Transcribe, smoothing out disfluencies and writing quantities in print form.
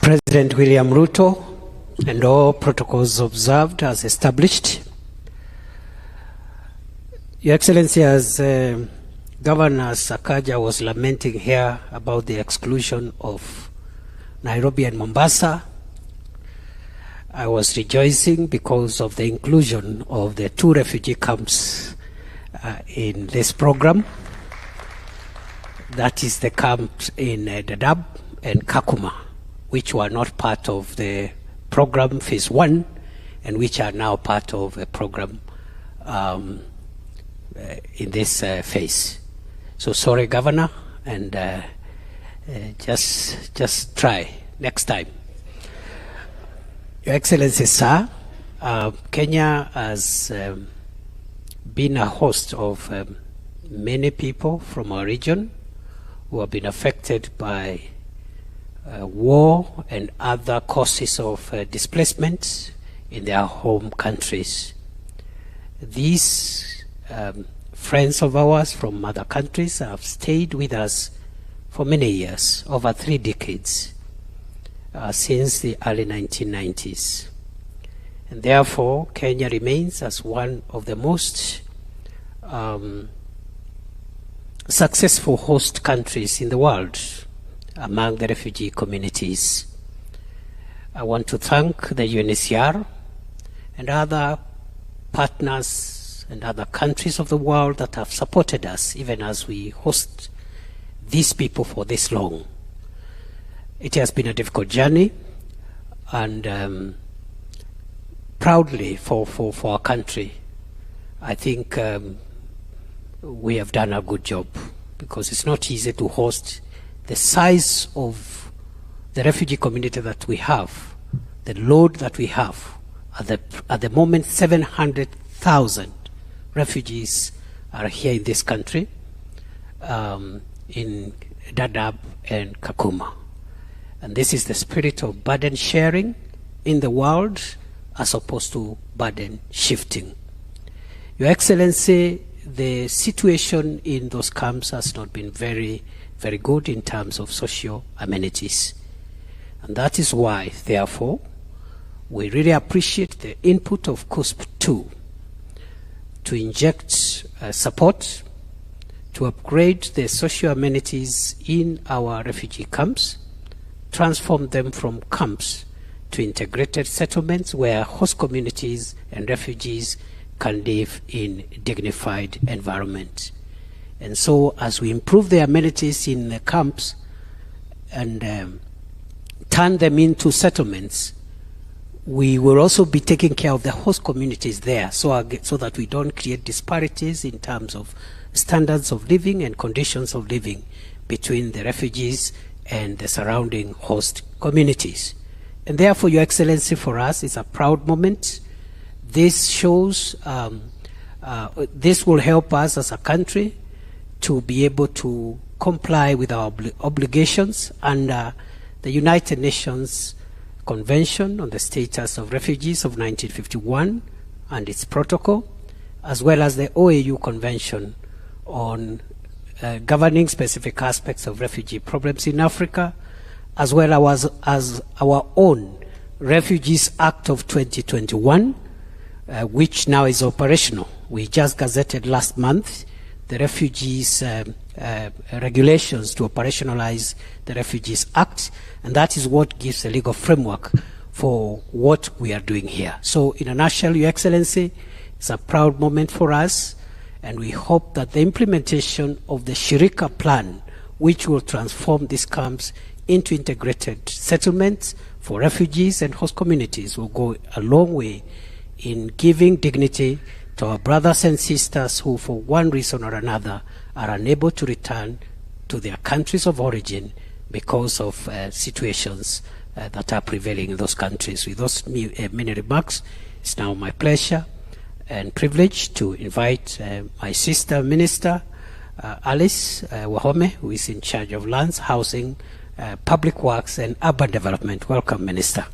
President William Ruto, and all protocols observed as established. Your Excellency, as Governor Sakaja was lamenting here about the exclusion of Nairobi and Mombasa, I was rejoicing because of the inclusion of the 2 refugee camps in this program. That is the camps in Dadaab and Kakuma, which were not part of the program phase 1 and which are now part of a program in this phase. So sorry, Governor, and just try next time. Your Excellency, sir, Kenya has been a host of many people from our region who have been affected by war and other causes of displacement in their home countries. These friends of ours from other countries have stayed with us for many years, over 3 decades, since the early 1990s. And therefore, Kenya remains as one of the most successful host countries in the world among the refugee communities. I want to thank the UNHCR and other partners and other countries of the world that have supported us even as we host these people for this long. It has been a difficult journey, and proudly for our country, I think we have done a good job, because it's not easy to host the size of the refugee community that we have, the load that we have. At the moment, 700,000 refugees are here in this country, in Dadaab and Kakuma. And this is the spirit of burden sharing in the world as opposed to burden shifting. Your Excellency, the situation in those camps has not been very good in terms of social amenities. And that is why, therefore, we really appreciate the input of CUSP 2 to inject support to upgrade the social amenities in our refugee camps, transform them from camps to integrated settlements where host communities and refugees can live in dignified environment. And so as we improve the amenities in the camps and turn them into settlements, we will also be taking care of the host communities there, so that we don't create disparities in terms of standards of living and conditions of living between the refugees and the surrounding host communities. And therefore, Your Excellency, for us, it's a proud moment. This shows, this will help us as a country to be able to comply with our obligations under the United Nations Convention on the Status of Refugees of 1951 and its protocol, as well as the OAU Convention on governing specific aspects of refugee problems in Africa, as well as our own Refugees Act of 2021, which now is operational. We just gazetted last month the Refugees regulations to operationalize the Refugees Act, and that is what gives the legal framework for what we are doing here. So in a nutshell, Your Excellency, it's a proud moment for us, and we hope that the implementation of the Shirika plan, which will transform these camps into integrated settlements for refugees and host communities, will go a long way in giving dignity to our brothers and sisters who, for one reason or another, are unable to return to their countries of origin because of situations that are prevailing in those countries. With those many remarks, it's now my pleasure and privilege to invite my sister minister, Alice Wahome, who is in charge of lands, housing, public works and urban development. Welcome, Minister.